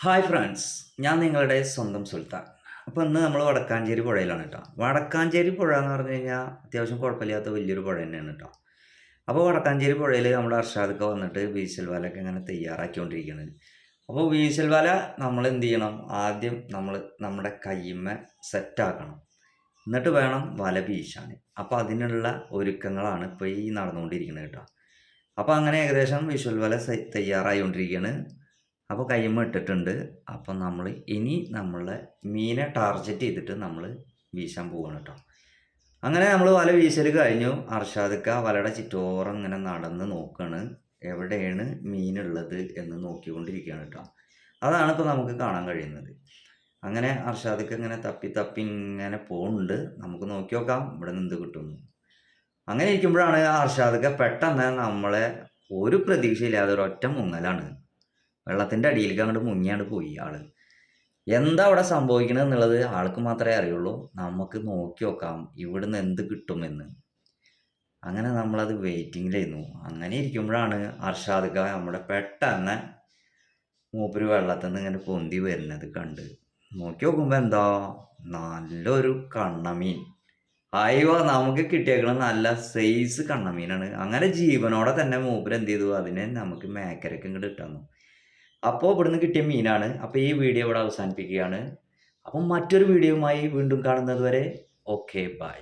Hi friends, ഞാൻ നിങ്ങളുടെ സ്വന്തം സുൽത്താൻ. അപ്പോൾ ഇന്ന് നമ്മൾ വടക്കാഞ്ചേരി പുഴയിലാണ് കേട്ടോ. വടക്കാഞ്ചേരി പുഴ എന്ന് പറഞ്ഞു കഴിഞ്ഞാൽ അത്യാവശ്യം കുഴപ്പമില്ലാത്ത വലിയൊരു പുഴ തന്നെയാണ് കേട്ടോ. അപ്പോൾ വടക്കാഞ്ചേരി പുഴയിൽ നമ്മുടെ അർഷാദൊക്കെ വന്നിട്ട് വീശൽ വലയൊക്കെ ഇങ്ങനെ തയ്യാറാക്കിക്കൊണ്ടിരിക്കുകയാണ്. അപ്പോൾ വീശൽ വല നമ്മൾ എന്ത് ചെയ്യണം? ആദ്യം നമ്മൾ നമ്മുടെ കയ്യുമ്മെ സെറ്റാക്കണം. എന്നിട്ട് വേണം വല വീശാൻ. അപ്പോൾ അതിനുള്ള ഒരുക്കങ്ങളാണ് ഇപ്പോൾ ഈ നടന്നുകൊണ്ടിരിക്കുന്നത് കേട്ടോ. അപ്പോൾ അങ്ങനെ ഏകദേശം വിഷ്വൽ വല തയ്യാറായിക്കൊണ്ടിരിക്കുകയാണ്. അപ്പോൾ കയ്യുമ്മ ഇട്ടിട്ടുണ്ട്. അപ്പം നമ്മൾ ഇനി നമ്മളെ മീനെ ടാർഗറ്റ് ചെയ്തിട്ട് നമ്മൾ വീശാൻ പോവാണ് കേട്ടോ. അങ്ങനെ നമ്മൾ വല വീശൽ കഴിഞ്ഞു. അർഷാദ്ക്ക വലയുടെ ചുറ്റോറം ഇങ്ങനെ നടന്ന് നോക്കുകയാണ്. എവിടെയാണ് മീനുള്ളത് എന്ന് നോക്കിക്കൊണ്ടിരിക്കുകയാണ് കേട്ടോ. അതാണ് ഇപ്പോൾ നമുക്ക് കാണാൻ കഴിയുന്നത്. അങ്ങനെ അർഷാദ്ക്ക ഇങ്ങനെ തപ്പി തപ്പി ഇങ്ങനെ പോകുന്നുണ്ട്. നമുക്ക് നോക്കി നോക്കാം ഇവിടെ നിന്ന് എന്ത് കിട്ടുന്നു. അങ്ങനെ ഇരിക്കുമ്പോഴാണ് അർഷാദ്ക്ക പെട്ടെന്ന് നമ്മളെ ഒരു പ്രതീക്ഷയില്ലാതെ ഒരൊറ്റ മുങ്ങലാണ്. വെള്ളത്തിൻ്റെ അടിയിലേക്ക് അങ്ങോട്ട് മുങ്ങിയാണ് പോയി ആള്. എന്താ അവിടെ സംഭവിക്കണത് എന്നുള്ളത് ആൾക്ക് മാത്രമേ അറിയുള്ളൂ. നമുക്ക് നോക്കി നോക്കാം ഇവിടുന്ന് എന്ത് കിട്ടുമെന്ന്. അങ്ങനെ നമ്മളത് വെയിറ്റിങ്ങിലായിരുന്നു. അങ്ങനെ ഇരിക്കുമ്പോഴാണ് അർഷാദ് ഖാൻ നമ്മുടെ പെട്ടെന്ന് മൂപ്പര് വെള്ളത്തിൽ നിന്ന് ഇങ്ങനെ പൊന്തി വരുന്നത് കണ്ട് നോക്കി നോക്കുമ്പോൾ എന്താ നല്ലൊരു കണ്ണമീൻ. അയ്യോ, നമുക്ക് കിട്ടിയേക്കണ നല്ല സൈസ് കണ്ണമീനാണ്. അങ്ങനെ ജീവനോടെ തന്നെ മൂപ്പര് എന്ത് ചെയ്തു, അതിനെ നമുക്ക് മേക്കരക്ക് ഇങ്ങോട്ട് ഇട്ടു. അപ്പോൾ ഇവിടുന്ന് കിട്ടിയ മീനാണ്. അപ്പോൾ ഈ വീഡിയോ ഇവിടെ അവസാനിപ്പിക്കുകയാണ്. അപ്പം മറ്റൊരു വീഡിയോയുമായി വീണ്ടും കാണുന്നത് വരെ ഓക്കെ ബൈ.